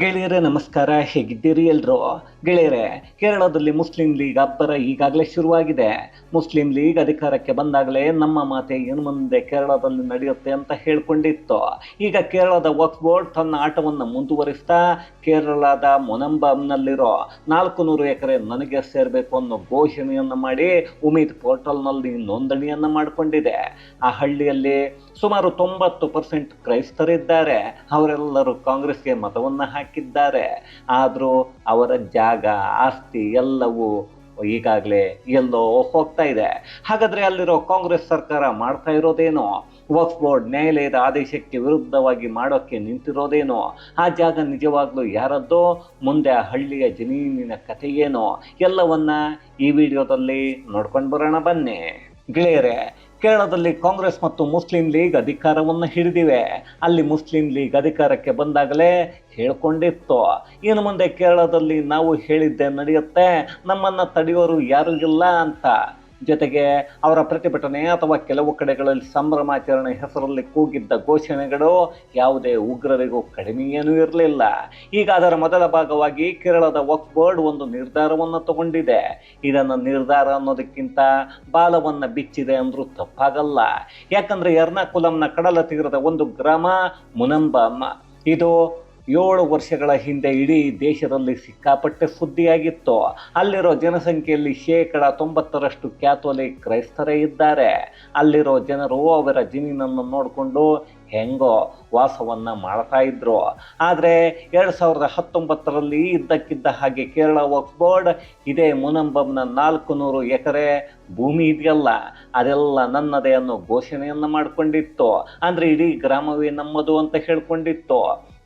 ಗೆಳೆಯರೇ ನಮಸ್ಕಾರ, ಹೇಗಿದ್ದೀರಿ ಎಲ್ರು? ಗೆಳೆಯರೇ, ಕೇರಳದಲ್ಲಿ ಮುಸ್ಲಿಂ ಲೀಗ್ ಅಬ್ಬರ ಈಗಾಗಲೇ ಶುರುವಾಗಿದೆ. ಮುಸ್ಲಿಂ ಲೀಗ್ ಅಧಿಕಾರಕ್ಕೆ ಬಂದಾಗಲೇ ನಮ್ಮ ಮಾತೆ ಇನ್ನು ಮುಂದೆ ಕೇರಳದಲ್ಲಿ ನಡೆಯುತ್ತೆ ಅಂತ ಹೇಳ್ಕೊಂಡಿತ್ತು. ಈಗ ಕೇರಳದ ವಕ್ಫ್ ಬೋರ್ಡ್ ತನ್ನ ಆಟವನ್ನು ಮುಂದುವರಿಸ್ತಾ ಕೇರಳದ ಮೊನಂಬಂನಲ್ಲಿರೋ 400 ಎಕರೆ ನನಗೆ ಸೇರಬೇಕು ಅನ್ನೋ ಘೋಷಣೆಯನ್ನು ಮಾಡಿ ಉಮೀದ್ ಪೋರ್ಟಲ್ನಲ್ಲಿ ನೋಂದಣಿಯನ್ನು ಮಾಡಿಕೊಂಡಿದೆ. ಆ ಹಳ್ಳಿಯಲ್ಲಿ ಸುಮಾರು 90% ಕ್ರೈಸ್ತರಿದ್ದಾರೆ. ಅವರೆಲ್ಲರೂ ಕಾಂಗ್ರೆಸ್ಗೆ ಮತವನ್ನು ಹಾಕಿದ್ದಾರೆ. ಆದರೂ ಅವರ ಜಾಗ, ಆಸ್ತಿ ಎಲ್ಲವೂ ಈಗಾಗಲೇ ಎಲ್ಲೋ ಹೋಗ್ತಾ ಇದೆ. ಹಾಗಾದರೆ ಅಲ್ಲಿರೋ ಕಾಂಗ್ರೆಸ್ ಸರ್ಕಾರ ಮಾಡ್ತಾ ಇರೋದೇನೋ? ವಕ್ಫ್ ಬೋರ್ಡ್ ನ್ಯಾಯಾಲಯದ ಆದೇಶಕ್ಕೆ ವಿರುದ್ಧವಾಗಿ ಮಾಡೋಕ್ಕೆ ನಿಂತಿರೋದೇನೋ? ಆ ಜಾಗ ನಿಜವಾಗ್ಲೂ ಯಾರದ್ದೋ? ಮುಂದೆ ಆ ಹಳ್ಳಿಯ ಜಮೀನಿನ ಕಥೆ ಏನೋ? ಎಲ್ಲವನ್ನ ಈ ವಿಡಿಯೋದಲ್ಲಿ ನೋಡ್ಕೊಂಡು ಬರೋಣ ಬನ್ನಿ. ಗೆಳೆಯರೇ, ಕೇರಳದಲ್ಲಿ ಕಾಂಗ್ರೆಸ್ ಮತ್ತು ಮುಸ್ಲಿಂ ಲೀಗ್ ಅಧಿಕಾರವನ್ನು ಹಿಡಿದಿವೆ. ಅಲ್ಲಿ ಮುಸ್ಲಿಂ ಲೀಗ್ ಅಧಿಕಾರಕ್ಕೆ ಬಂದಾಗಲೇ ಹೇಳ್ಕೊಂಡಿತ್ತು, ಇನ್ನು ಮುಂದೆ ಕೇರಳದಲ್ಲಿ ನಾವು ಹೇಳಿದ್ದೆ ನಡೆಯುತ್ತೆ, ನಮ್ಮನ್ನು ತಡೆಯೋರು ಯಾರೂ ಇಲ್ಲ ಅಂತ. ಜೊತೆಗೆ ಅವರ ಪ್ರತಿಭಟನೆ ಅಥವಾ ಕೆಲವು ಕಡೆಗಳಲ್ಲಿ ಸಂಭ್ರಮಾಚರಣೆ ಹೆಸರಲ್ಲಿ ಕೂಗಿದ್ದ ಘೋಷಣೆಗಳು ಯಾವುದೇ ಉಗ್ರರಿಗೂ ಕಡಿಮೆಯೇನೂ ಇರಲಿಲ್ಲ. ಈಗ ಅದರ ಮೊದಲ ಭಾಗವಾಗಿ ಕೇರಳದ ವಕ್ಫ್ ಬೋರ್ಡ್ ಒಂದು ನಿರ್ಧಾರವನ್ನು ತಗೊಂಡಿದೆ. ಇದನ್ನು ನಿರ್ಧಾರ ಅನ್ನೋದಕ್ಕಿಂತ ಬಾಲವನ್ನು ಬಿಚ್ಚಿದೆ ಅಂದ್ರೂ ತಪ್ಪಾಗಲ್ಲ. ಯಾಕಂದ್ರೆ ಎರ್ನಾಕುಲಂನ ಕಡಲ ತೀರದ ಒಂದು ಗ್ರಾಮ ಮುನಂಬಂ, ಇದು 7 ವರ್ಷಗಳ ಹಿಂದೆ ಇಡೀ ದೇಶದಲ್ಲಿ ಸಿಕ್ಕಾಪಟ್ಟೆ ಸುದ್ದಿಯಾಗಿತ್ತು. ಅಲ್ಲಿರೋ ಜನಸಂಖ್ಯೆಯಲ್ಲಿ 90% ಕ್ಯಾಥೋಲಿಕ್ ಕ್ರೈಸ್ತರೇ ಇದ್ದಾರೆ. ಅಲ್ಲಿರೋ ಜನರು ಅವರ ಜಮೀನನ್ನು ನೋಡಿಕೊಂಡು ಹೆಂಗೋ ವಾಸವನ್ನು ಮಾಡ್ತಾ ಇದ್ರು. ಆದರೆ 2019ರಲ್ಲಿ ಇದ್ದಕ್ಕಿದ್ದ ಹಾಗೆ ಕೇರಳ ವಕ್ಫ್ ಬೋರ್ಡ್ ಇದೇ ಮುನಂಬಂನ 400 ಎಕರೆ ಭೂಮಿ ಇದೆಯಲ್ಲ, ಅದೆಲ್ಲ ನನ್ನದೇ ಅನ್ನೋ ಘೋಷಣೆಯನ್ನು ಮಾಡಿಕೊಂಡಿತ್ತು. ಅಂದರೆ ಇಡೀ ಗ್ರಾಮವೇ ನಮ್ಮದು ಅಂತ ಹೇಳ್ಕೊಂಡಿತ್ತು.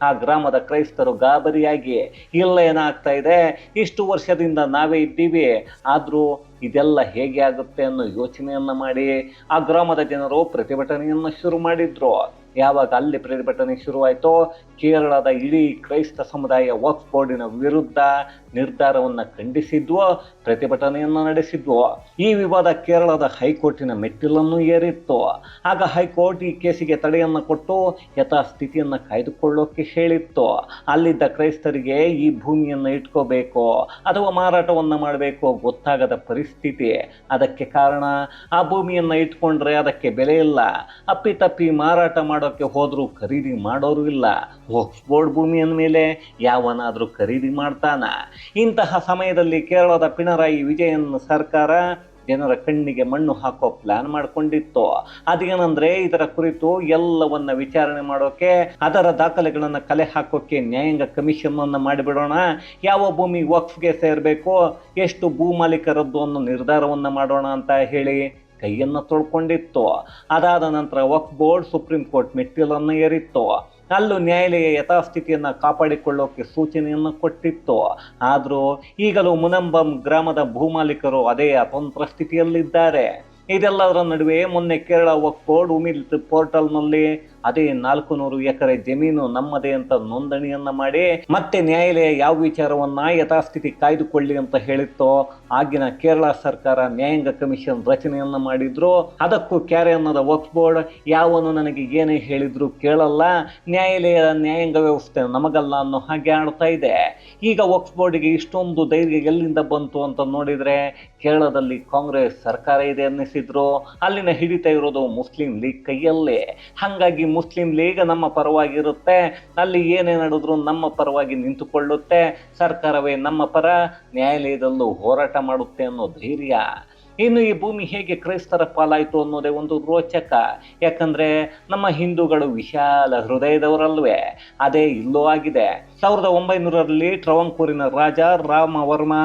ಆ ಗ್ರಾಮದ ಕ್ರೈಸ್ತರು ಗಾಬರಿಯಾಗಿ, ಇಲ್ಲ ಏನಾಗ್ತಾ ಇದೆ, ಇಷ್ಟು ವರ್ಷದಿಂದ ನಾವೇ ಇದ್ದೀವಿ, ಆದರೂ ಇದೆಲ್ಲ ಹೇಗೆ ಆಗುತ್ತೆ ಅನ್ನೋ ಯೋಚನೆಯನ್ನು ಮಾಡಿ ಆ ಗ್ರಾಮದ ಜನರು ಪ್ರತಿಭಟನೆಯನ್ನು ಶುರು ಮಾಡಿದ್ರು. ಯಾವಾಗ ಅಲ್ಲಿ ಪ್ರತಿಭಟನೆ ಶುರುವಾಯಿತೋ ಕೇರಳದ ಇಡೀ ಕ್ರೈಸ್ತ ಸಮುದಾಯ ವಕ್ಫ್ ಬೋರ್ಡಿನ ವಿರುದ್ಧ ನಿರ್ಧಾರವನ್ನು ಖಂಡಿಸಿದ್ವೋ, ಪ್ರತಿಭಟನೆಯನ್ನು ನಡೆಸಿದ್ವೋ. ಈ ವಿವಾದ ಕೇರಳದ ಹೈಕೋರ್ಟಿನ ಮೆಟ್ಟಿಲನ್ನು ಏರಿತ್ತು. ಆಗ ಹೈಕೋರ್ಟ್ ಈ ಕೇಸಿಗೆ ತಡೆಯನ್ನು ಕೊಟ್ಟು ಯಥಾಸ್ಥಿತಿಯನ್ನು ಕಾಯ್ದುಕೊಳ್ಳೋಕೆ ಹೇಳಿತ್ತು. ಅಲ್ಲಿದ್ದ ಕ್ರೈಸ್ತರಿಗೆ ಈ ಭೂಮಿಯನ್ನು ಇಟ್ಕೋಬೇಕು ಅಥವಾ ಮಾರಾಟವನ್ನು ಮಾಡಬೇಕು ಗೊತ್ತಾಗದ ಪರಿಸ್ಥಿತಿ. ಅದಕ್ಕೆ ಕಾರಣ, ಆ ಭೂಮಿಯನ್ನು ಇಟ್ಕೊಂಡ್ರೆ ಅದಕ್ಕೆ ಬೆಲೆ ಇಲ್ಲ, ಅಪ್ಪಿತಪ್ಪಿ ಮಾರಾಟ ಮಾಡೋಕ್ಕೆ ಹೋದರೂ ಖರೀದಿ ಮಾಡೋರು ಇಲ್ಲ. ವಕ್ಫ್ ಬೋರ್ಡ್ ಭೂಮಿಯ ಮೇಲೆ ಯಾವನಾದರೂ ಖರೀದಿ ಮಾಡ್ತಾನ? ಇಂತಹ ಸಮಯದಲ್ಲಿ ಕೇರಳದ ಪಿಣರಾಯಿ ವಿಜಯನ್ ಸರ್ಕಾರ ಜನರ ಕಣ್ಣಿಗೆ ಮಣ್ಣು ಹಾಕೋ ಪ್ಲಾನ್ ಮಾಡ್ಕೊಂಡಿತ್ತು. ಅದೇನಂದ್ರೆ, ಇದರ ಕುರಿತು ಎಲ್ಲವನ್ನ ವಿಚಾರಣೆ ಮಾಡೋಕೆ, ಅದರ ದಾಖಲೆಗಳನ್ನು ಕಲೆ ಹಾಕೋಕೆ ನ್ಯಾಯಾಂಗ ಕಮಿಷನ್ ಅನ್ನು ಮಾಡಿಬಿಡೋಣ, ಯಾವ ಭೂಮಿ ವಕ್ಫ್ಗೆ ಸೇರಬೇಕು, ಎಷ್ಟು ಭೂ ಮಾಲೀಕರದ್ದು ಅನ್ನೋ ನಿರ್ಧಾರವನ್ನು ಮಾಡೋಣ ಅಂತ ಹೇಳಿ ಕೈಯನ್ನು ತೊಳ್ಕೊಂಡಿತ್ತು. ಅದಾದ ನಂತರ ವಕ್ಫ್ ಬೋರ್ಡ್ ಸುಪ್ರೀಂ ಕೋರ್ಟ್ ಮೆಟ್ಟಿಲನ್ನು ಏರಿತ್ತು. ಅಲ್ಲೂ ನ್ಯಾಯಾಲಯ ಯಥಾಸ್ಥಿತಿಯನ್ನು ಕಾಪಾಡಿಕೊಳ್ಳೋಕೆ ಸೂಚನೆಯನ್ನು ಕೊಟ್ಟಿತ್ತು. ಆದರೂ ಈಗಲೂ ಮುನಂಬಂ ಗ್ರಾಮದ ಭೂಮಾಲೀಕರು ಅದೇ ಅತಂತ್ರ ಸ್ಥಿತಿಯಲ್ಲಿದ್ದಾರೆ. ಇದೆಲ್ಲದರ ನಡುವೆ ಮೊನ್ನೆ ಕೇರಳ ವಕ್ಫ್ ಬೋರ್ಡ್ ಉಮೀದ್ ಪೋರ್ಟಲ್ನಲ್ಲಿ ಅದೇ 400 ಎಕರೆ ಜಮೀನು ನಮ್ಮದೇ ಅಂತ ನೋಂದಣಿಯನ್ನ ಮಾಡಿ ಮತ್ತೆ ನ್ಯಾಯಾಲಯ ಯಾವ ವಿಚಾರವನ್ನ ಯಥಾಸ್ಥಿತಿ ಕಾಯ್ದುಕೊಳ್ಳಿ ಅಂತ ಹೇಳಿತ್ತೋ, ಆಗಿನ ಕೇರಳ ಸರ್ಕಾರ ನ್ಯಾಯಾಂಗ ಕಮಿಷನ್ ರಚನೆಯನ್ನ ಮಾಡಿದ್ರು. ಅದಕ್ಕೂ ಕ್ಯಾರೆ ಅನ್ನೋದ ವಕ್ಫ್ ಬೋರ್ಡ್ ಯಾವನು ನನಗೆ ಏನೇ ಹೇಳಿದ್ರು ಕೇಳಲ್ಲ, ನ್ಯಾಯಾಲಯದ ನ್ಯಾಯಾಂಗ ವ್ಯವಸ್ಥೆ ನಮಗಲ್ಲ ಅನ್ನೋ ಹಾಗೆ ಆಡ್ತಾ ಇದೆ. ಈಗ ವಕ್ಫ್ ಬೋರ್ಡ್ಗೆ ಇಷ್ಟೊಂದು ಧೈರ್ಯ ಎಲ್ಲಿಂದ ಬಂತು ಅಂತ ನೋಡಿದ್ರೆ, ಕೇರಳದಲ್ಲಿ ಕಾಂಗ್ರೆಸ್ ಸರ್ಕಾರ ಇದೆ ಅನ್ನಿಸಿದ್ರು, ಅಲ್ಲಿನ ಹಿಡಿತಾ ಇರೋದು ಮುಸ್ಲಿಂ ಲೀಗ್ ಕೈಯಲ್ಲೇ. ಹಾಗಾಗಿ ಮುಸ್ಲಿಂ ಲೀಗ್ ನಮ್ಮ ಪರವಾಗಿರುತ್ತೆ, ಅಲ್ಲಿ ಏನೇ ನಡೆದ್ರು ನಮ್ಮ ಪರವಾಗಿ ನಿಂತುಕೊಳ್ಳುತ್ತೆ, ಸರ್ಕಾರವೇ ನಮ್ಮ ಪರ, ನ್ಯಾಯಾಲಯದಲ್ಲೂ ಹೋರಾಟ ಮಾಡುತ್ತೆ ಅನ್ನೋ ಧೈರ್ಯ. ಇನ್ನು ಈ ಭೂಮಿ ಹೇಗೆ ಕ್ರೈಸ್ತರ ಪಾಲಾಯಿತು ಅನ್ನೋದೇ ಒಂದು ರೋಚಕ. ಯಾಕಂದ್ರೆ ನಮ್ಮ ಹಿಂದೂಗಳು ವಿಶಾಲ ಹೃದಯದವರಲ್ವೇ, ಅದೇ ಇಲ್ಲೂ ಆಗಿದೆ. 1900ರಲ್ಲಿ ಟ್ರವಂಕೂರಿನ ರಾಜ ರಾಮವರ್ಮ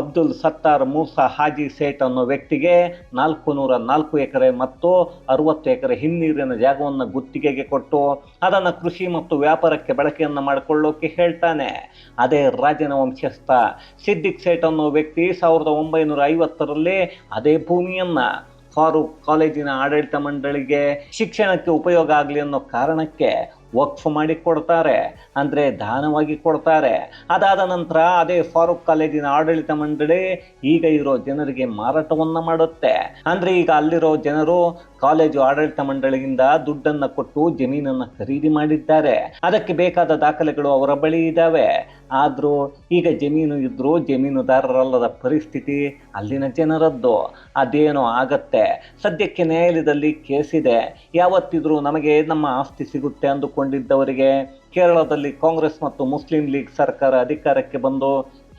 ಅಬ್ದುಲ್ ಸತ್ತಾರ್ ಮೂಸಾ ಹಾಜಿ ಸೇಠ್ ಅನ್ನೋ ವ್ಯಕ್ತಿಗೆ 404 ಎಕರೆ ಮತ್ತು 60 ಎಕರೆ ಹಿನ್ನೀರಿನ ಜಾಗವನ್ನು ಗುತ್ತಿಗೆಗೆ ಕೊಟ್ಟು ಅದನ್ನು ಕೃಷಿ ಮತ್ತು ವ್ಯಾಪಾರಕ್ಕೆ ಬಳಕೆಯನ್ನು ಮಾಡಿಕೊಳ್ಳೋಕೆ ಹೇಳ್ತಾನೆ. ಅದೇ ರಾಜನ ವಂಶಸ್ಥ ಸಿದ್ದಿಕ್ ಸೇಠ್ ಅನ್ನೋ ವ್ಯಕ್ತಿ 1950ರಲ್ಲಿ ಅದೇ ಭೂಮಿಯನ್ನ ಫಾರೂಕ್ ಕಾಲೇಜಿನ ಆಡಳಿತ ಮಂಡಳಿಗೆ ಶಿಕ್ಷಣಕ್ಕೆ ಉಪಯೋಗ ಆಗಲಿ ಅನ್ನೋ ಕಾರಣಕ್ಕೆ ವಕ್ಫ್ ಮಾಡಿ ಕೊಡ್ತಾರೆ, ಅಂದರೆ ದಾನವಾಗಿ ಕೊಡ್ತಾರೆ. ಅದಾದ ನಂತರ ಅದೇ ಫಾರೂಕ್ ಕಾಲೇಜಿನ ಆಡಳಿತ ಮಂಡಳಿ ಈಗ ಇರೋ ಜನರಿಗೆ ಮಾರಾಟವನ್ನು ಮಾಡುತ್ತೆ. ಅಂದರೆ ಈಗ ಅಲ್ಲಿರೋ ಜನರು ಕಾಲೇಜು ಆಡಳಿತ ಮಂಡಳಿಯಿಂದ ದುಡ್ಡನ್ನು ಕೊಟ್ಟು ಜಮೀನನ್ನು ಖರೀದಿ ಮಾಡಿದ್ದಾರೆ. ಅದಕ್ಕೆ ಬೇಕಾದ ದಾಖಲೆಗಳು ಅವರ ಬಳಿ ಇದ್ದಾವೆ. ಆದರೂ ಈಗ ಜಮೀನು ಇದ್ರೂ ಜಮೀನುದಾರರಲ್ಲದ ಪರಿಸ್ಥಿತಿ ಅಲ್ಲಿನ ಜನರದ್ದು. ಅದೇನೋ ಆಗತ್ತೆ. ಸದ್ಯಕ್ಕೆ ನ್ಯಾಯಾಲಯದಲ್ಲಿ ಕೇಸಿದೆ. ಯಾವತ್ತಿದ್ರೂ ನಮಗೆ ನಮ್ಮ ಆಸ್ತಿ ಸಿಗುತ್ತೆ ಅಂದುಕೊಂಡಿದ್ದವರಿಗೆ ಕೇರಳದಲ್ಲಿ ಕಾಂಗ್ರೆಸ್ ಮತ್ತು ಮುಸ್ಲಿಂ ಲೀಗ್ ಸರ್ಕಾರ ಅಧಿಕಾರಕ್ಕೆ ಬಂದು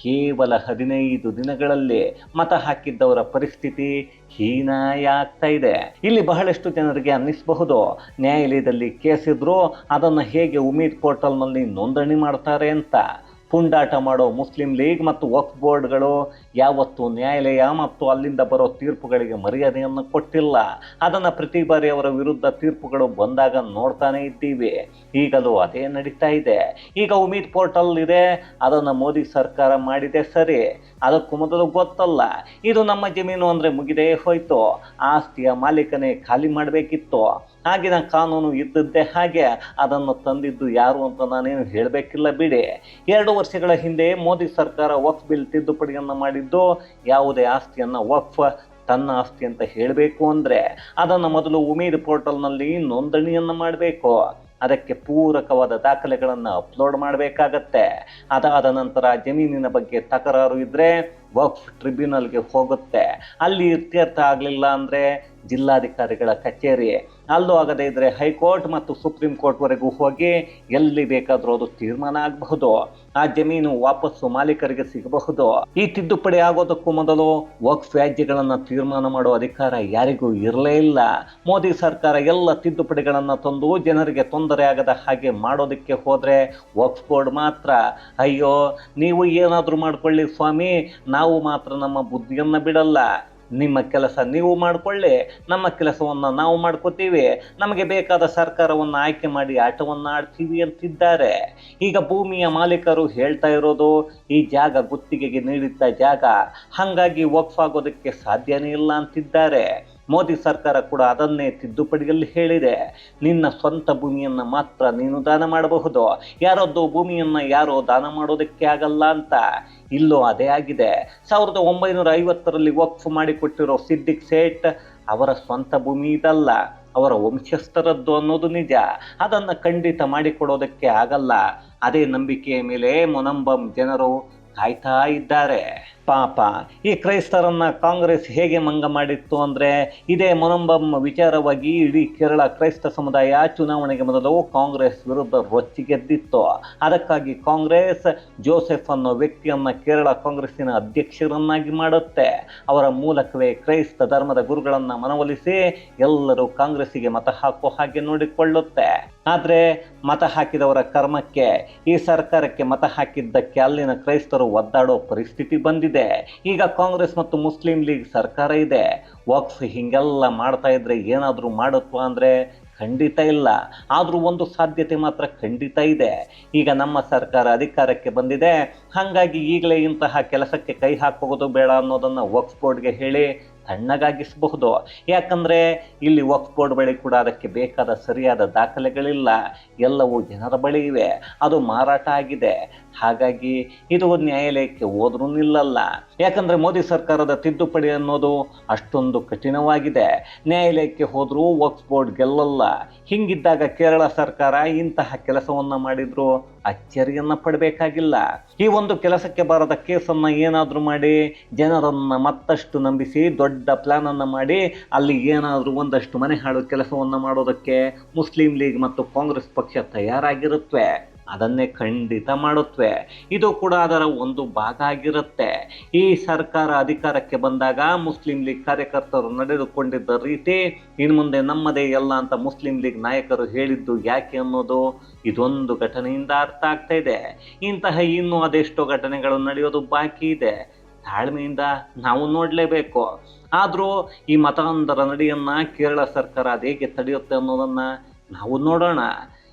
ಕೇವಲ 15 ದಿನಗಳಲ್ಲಿ ಮತ ಹಾಕಿದ್ದವರ ಪರಿಸ್ಥಿತಿ ಹೀನಾಯ ಆಗ್ತಾ ಇದೆ. ಇಲ್ಲಿ ಬಹಳಷ್ಟು ಜನರಿಗೆ ಅನ್ನಿಸಬಹುದು, ನ್ಯಾಯಾಲಯದಲ್ಲಿ ಕೇಸಿದ್ರು ಅದನ್ನು ಹೇಗೆ ಉಮೀದ್ ಪೋರ್ಟಲ್ನಲ್ಲಿ ನೋಂದಣಿ ಮಾಡ್ತಾರೆ ಅಂತ. ಪುಂಡಾಟ ಮಾಡೋ ಮುಸ್ಲಿಂ ಲೀಗ್ ಮತ್ತು ವಕ್ಫ್ ಬೋರ್ಡ್ಗಳು ಯಾವತ್ತೂ ನ್ಯಾಯಾಲಯ ಮತ್ತು ಅಲ್ಲಿಂದ ಬರೋ ತೀರ್ಪುಗಳಿಗೆ ಮರ್ಯಾದೆಯನ್ನು ಕೊಟ್ಟಿಲ್ಲ. ಅದನ್ನು ಪ್ರತಿ ಬಾರಿ ಅವರ ವಿರುದ್ಧ ತೀರ್ಪುಗಳು ಬಂದಾಗ ನೋಡ್ತಾನೆ ಇದ್ದೀವಿ. ಈಗಲೂ ಅದೇ ನಡೀತಾ ಇದೆ. ಈಗ ಉಮೀದ್ ಪೋರ್ಟಲ್ ಇದೆ, ಅದನ್ನು ಮೋದಿ ಸರ್ಕಾರ ಮಾಡಿದೆ ಸರಿ. ಅದಕ್ಕೂ ಮೊದಲು ಗೊತ್ತಲ್ಲ, ಇದು ನಮ್ಮ ಜಮೀನು ಅಂದರೆ ಮುಗಿದೇ ಹೋಯ್ತು, ಆಸ್ತಿಯ ಮಾಲೀಕನೇ ಖಾಲಿ ಮಾಡಬೇಕಿತ್ತು. ಆಗಿನ ಕಾನೂನು ಇದ್ದದ್ದೇ ಹಾಗೆ. ಅದನ್ನು ತಂದಿದ್ದು ಯಾರು ಅಂತ ನಾನೇನು ಹೇಳಬೇಕಿಲ್ಲ ಬಿಡಿ. 2 ವರ್ಷಗಳ ಹಿಂದೆ ಮೋದಿ ಸರ್ಕಾರ ವಕ್ಫ್ ಬಿಲ್ ತಿದ್ದುಪಡಿಯನ್ನು ಮಾಡಿದ್ದು, ಯಾವುದೇ ಆಸ್ತಿಯನ್ನು ವಕ್ಫ್ ತನ್ನ ಆಸ್ತಿ ಅಂತ ಹೇಳಬೇಕು ಅಂದರೆ ಅದನ್ನು ಮೊದಲು ಉಮೀದ್ ಪೋರ್ಟಲ್ನಲ್ಲಿ ನೋಂದಣಿಯನ್ನು ಮಾಡಬೇಕು. ಅದಕ್ಕೆ ಪೂರಕವಾದ ದಾಖಲೆಗಳನ್ನು ಅಪ್ಲೋಡ್ ಮಾಡಬೇಕಾಗತ್ತೆ. ಅದಾದ ನಂತರ ಜಮೀನಿನ ಬಗ್ಗೆ ತಕರಾರು ಇದ್ದರೆ ವಕ್ಫ್ ಟ್ರಿಬ್ಯುನಲ್ಗೆ ಹೋಗುತ್ತೆ. ಅಲ್ಲಿ ಇತ್ಯರ್ಥ ಆಗಲಿಲ್ಲ ಅಂದರೆ ಜಿಲ್ಲಾಧಿಕಾರಿಗಳ ಕಚೇರಿ, ಅಲ್ಲೂ ಆಗದೇ ಇದ್ದರೆ ಹೈಕೋರ್ಟ್ ಮತ್ತು ಸುಪ್ರೀಂ ಕೋರ್ಟ್ವರೆಗೂ ಹೋಗಿ ಎಲ್ಲಿ ಬೇಕಾದರೂ ಅದು ತೀರ್ಮಾನ ಆಗಬಹುದು. ಆ ಜಮೀನು ವಾಪಸ್ಸು ಮಾಲೀಕರಿಗೆ ಸಿಗಬಹುದು. ಈ ತಿದ್ದುಪಡಿ ಆಗೋದಕ್ಕೂ ಮೊದಲು ವಕ್ಫ್ ವ್ಯಾಜ್ಯಗಳನ್ನು ತೀರ್ಮಾನ ಮಾಡೋ ಅಧಿಕಾರ ಯಾರಿಗೂ ಇರಲೇ ಇಲ್ಲ. ಮೋದಿ ಸರ್ಕಾರ ಎಲ್ಲ ತಿದ್ದುಪಡಿಗಳನ್ನು ತಂದು ಜನರಿಗೆ ತೊಂದರೆ ಆಗದ ಹಾಗೆ ಮಾಡೋದಕ್ಕೆ ಹೋದರೆ ವಕ್ಫ್ ಬೋರ್ಡ್ ಮಾತ್ರ, ಅಯ್ಯೋ ನೀವು ಏನಾದರೂ ಮಾಡ್ಕೊಳ್ಳಿ ಸ್ವಾಮಿ, ನಾವು ಮಾತ್ರ ನಮ್ಮ ಬುದ್ಧಿಯನ್ನು ಬಿಡಲ್ಲ, ನಿಮ್ಮ ಕೆಲಸ ನೀವು ಮಾಡಿಕೊಳ್ಳಿ, ನಮ್ಮ ಕೆಲಸವನ್ನು ನಾವು ಮಾಡ್ಕೋತೀವಿ, ನಮಗೆ ಬೇಕಾದ ಸರ್ಕಾರವನ್ನು ಆಯ್ಕೆ ಮಾಡಿ ಆಟವನ್ನು ಆಡ್ತೀವಿ ಅಂತಿದ್ದಾರೆ. ಈಗ ಭೂಮಿಯ ಮಾಲೀಕರು ಹೇಳ್ತಾ ಇರೋದು, ಈ ಜಾಗ ಗುತ್ತಿಗೆಗೆ ನೀಡಿದ್ದ ಜಾಗ, ಹಾಗಾಗಿ ವಕ್ಫ್ ಆಗೋದಕ್ಕೆ ಸಾಧ್ಯನೇ ಇಲ್ಲ ಅಂತಿದ್ದಾರೆ. ಮೋದಿ ಸರ್ಕಾರ ಕೂಡ ಅದನ್ನೇ ತಿದ್ದುಪಡಿಯಲ್ಲಿ ಹೇಳಿದೆ. ನಿನ್ನ ಸ್ವಂತ ಭೂಮಿಯನ್ನು ಮಾತ್ರ ನೀನು ದಾನ ಮಾಡಬಹುದು, ಯಾರದ್ದು ಭೂಮಿಯನ್ನು ಯಾರೋ ದಾನ ಮಾಡೋದಕ್ಕೆ ಆಗಲ್ಲ ಅಂತ. ಇಲ್ಲೂ ಅದೇ ಆಗಿದೆ. 1950ರಲ್ಲಿ ವಕ್ಫ್ ಮಾಡಿಕೊಟ್ಟಿರೋ ಸಿದ್ದಿಕ್ ಸೇಠ್ ಅವರ ಸ್ವಂತ ಭೂಮಿ ಇದಲ್ಲ, ಅವರ ವಂಶಸ್ಥರದ್ದು ಅನ್ನೋದು ನಿಜ. ಅದನ್ನು ಖಂಡಿತ ಮಾಡಿಕೊಡೋದಕ್ಕೆ ಆಗಲ್ಲ. ಅದೇ ನಂಬಿಕೆಯ ಮೇಲೆ ಮೊನಂಬಂ ಜನರು ಕಾಯ್ತಾ ಇದ್ದಾರೆ. ಪಾಪ ಈ ಕ್ರೈಸ್ತರನ್ನ ಕಾಂಗ್ರೆಸ್ ಹೇಗೆ ಮಂಗ ಮಾಡಿತ್ತು ಅಂದರೆ, ಇದೇ ಮೊನಂಬಂ ವಿಚಾರವಾಗಿ ಇಡೀ ಕೇರಳ ಕ್ರೈಸ್ತ ಸಮುದಾಯ ಚುನಾವಣೆಗೆ ಮೊದಲು ಕಾಂಗ್ರೆಸ್ ವಿರುದ್ಧ ರೊಚ್ಚಿಗೆದ್ದಿತ್ತು. ಅದಕ್ಕಾಗಿ ಕಾಂಗ್ರೆಸ್ ಜೋಸೆಫ್ ಅನ್ನೋ ವ್ಯಕ್ತಿಯನ್ನ ಕೇರಳ ಕಾಂಗ್ರೆಸ್ಸಿನ ಅಧ್ಯಕ್ಷರನ್ನಾಗಿ ಮಾಡುತ್ತೆ. ಅವರ ಮೂಲಕವೇ ಕ್ರೈಸ್ತ ಧರ್ಮದ ಗುರುಗಳನ್ನ ಮನವೊಲಿಸಿ ಎಲ್ಲರೂ ಕಾಂಗ್ರೆಸ್ಸಿಗೆ ಮತ ಹಾಕೋ ಹಾಗೆ ನೋಡಿಕೊಳ್ಳುತ್ತೆ. ಆದರೆ ಮತ ಹಾಕಿದವರ ಕರ್ಮಕ್ಕೆ, ಈ ಸರ್ಕಾರಕ್ಕೆ ಮತ ಹಾಕಿದ್ದಕ್ಕೆ ಅಲ್ಲಿನ ಕ್ರೈಸ್ತರು ಒದ್ದಾಡೋ ಪರಿಸ್ಥಿತಿ ಬಂದಿದೆ. ಈಗ ಕಾಂಗ್ರೆಸ್ ಮತ್ತು ಮುಸ್ಲಿಂ ಲೀಗ್ ಸರ್ಕಾರ ಇದೆ. ವಕ್ಫ್ ಹಿಂಗೆಲ್ಲ ಮಾಡ್ತಾ ಇದ್ರೆ ಏನಾದರೂ ಮಾಡುತ್ವಾ ಅಂದರೆ ಖಂಡಿತ ಇಲ್ಲ. ಆದರೂ ಒಂದು ಸಾಧ್ಯತೆ ಮಾತ್ರ ಖಂಡಿತ ಇದೆ. ಈಗ ನಮ್ಮ ಸರ್ಕಾರ ಅಧಿಕಾರಕ್ಕೆ ಬಂದಿದೆ, ಹಾಗಾಗಿ ಈಗಲೇ ಇಂತಹ ಕೆಲಸಕ್ಕೆ ಕೈ ಹಾಕೋದು ಬೇಡ ಅನ್ನೋದನ್ನು ವಕ್ಫ್ ಬೋರ್ಡ್ಗೆ ಹೇಳಿ ತಣ್ಣಗಾಗಿಸಬಹುದು. ಯಾಕಂದರೆ ಇಲ್ಲಿ ವಕ್ಫ್ ಬೋರ್ಡ್ ಬಳಿ ಕೂಡ ಅದಕ್ಕೆ ಬೇಕಾದ ಸರಿಯಾದ ದಾಖಲೆಗಳಿಲ್ಲ, ಎಲ್ಲವೂ ಜನರ ಬಳಿ ಇವೆ, ಅದು ಮಾರಾಟ ಆಗಿದೆ. ಹಾಗಾಗಿ ಇದು ನ್ಯಾಯಾಲಯಕ್ಕೆ ಹೋದ್ರೂ ನಿಲ್ಲಲ್ಲ. ಯಾಕಂದರೆ ಮೋದಿ ಸರ್ಕಾರದ ತಿದ್ದುಪಡಿ ಅನ್ನೋದು ಅಷ್ಟೊಂದು ಕಠಿಣವಾಗಿದೆ. ನ್ಯಾಯಾಲಯಕ್ಕೆ ಹೋದರೂ ವಕ್ಫ್ ಬೋರ್ಡ್ ಗೆಲ್ಲಲ್ಲ. ಹಿಂಗಿದ್ದಾಗ ಕೇರಳ ಸರ್ಕಾರ ಇಂತಹ ಕೆಲಸವನ್ನು ಮಾಡಿದ್ರು ಅಚ್ಚರಿಯನ್ನು ಪಡಬೇಕಾಗಿಲ್ಲ. ಈ ಒಂದು ಕೆಲಸಕ್ಕೆ ಬಾರದ ಕೇಸನ್ನು ಏನಾದರೂ ಮಾಡಿ ಜನರನ್ನು ಮತ್ತಷ್ಟು ನಂಬಿಸಿ ದೊಡ್ಡ ಪ್ಲಾನ್ ಅನ್ನು ಮಾಡಿ ಅಲ್ಲಿ ಏನಾದರೂ ಒಂದಷ್ಟು ಮನೆ ಹಾಳು ಕೆಲಸವನ್ನು ಮಾಡೋದಕ್ಕೆ ಮುಸ್ಲಿಂ ಲೀಗ್ ಮತ್ತು ಕಾಂಗ್ರೆಸ್ ಪಕ್ಷ ತಯಾರಾಗಿರುತ್ತವೆ. ಅದನ್ನೇ ಖಂಡಿತ ಮಾಡುತ್ತವೆ. ಇದು ಕೂಡ ಅದರ ಒಂದು ಭಾಗ ಆಗಿರುತ್ತೆ. ಈ ಸರ್ಕಾರ ಅಧಿಕಾರಕ್ಕೆ ಬಂದಾಗ ಮುಸ್ಲಿಂ ಲೀಗ್ ಕಾರ್ಯಕರ್ತರು ನಡೆದುಕೊಂಡಿದ್ದ ರೀತಿ ಇನ್ನು ಮುಂದೆ ನಮ್ಮದೇ ಎಲ್ಲ ಅಂತ ಮುಸ್ಲಿಂ ಲೀಗ್ ನಾಯಕರು ಹೇಳಿದ್ದು ಯಾಕೆ ಅನ್ನೋದು ಇದೊಂದು ಘಟನೆಯಿಂದ ಅರ್ಥ ಆಗ್ತಾ ಇದೆ. ಇಂತಹ ಇನ್ನೂ ಅದೆಷ್ಟೋ ಘಟನೆಗಳು ನಡೆಯೋದು ಬಾಕಿ ಇದೆ. ತಾಳ್ಮೆಯಿಂದ ನಾವು ನೋಡಲೇಬೇಕು. ಆದರೂ ಈ ಮತಾಂತರ ನಡೆಯನ್ನ ಕೇರಳ ಸರ್ಕಾರ ಅದೇಗೆ ತಡೆಯುತ್ತೆ ಅನ್ನೋದನ್ನು ನಾವು ನೋಡೋಣ.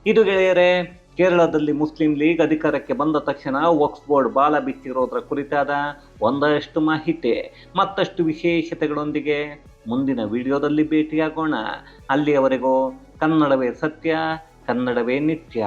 ಇದು ಗೆಳೆಯರೇ, ಕೇರಳದಲ್ಲಿ ಮುಸ್ಲಿಂ ಲೀಗ್ ಅಧಿಕಾರಕ್ಕೆ ಬಂದ ತಕ್ಷಣ ವಕ್ಫ್ ಬೋರ್ಡ್ ಬಾಲ ಬಿಚ್ಚಿರೋದ್ರ ಕುರಿತಾದ ಒಂದಷ್ಟು ಮಾಹಿತಿ, ಮತ್ತಷ್ಟು ವಿಶೇಷತೆಗಳೊಂದಿಗೆ ಮುಂದಿನ ವಿಡಿಯೋದಲ್ಲಿ ಭೇಟಿಯಾಗೋಣ. ಅಲ್ಲಿಯವರೆಗೂ ಕನ್ನಡವೇ ಸತ್ಯ, ಕನ್ನಡವೇ ನಿತ್ಯ.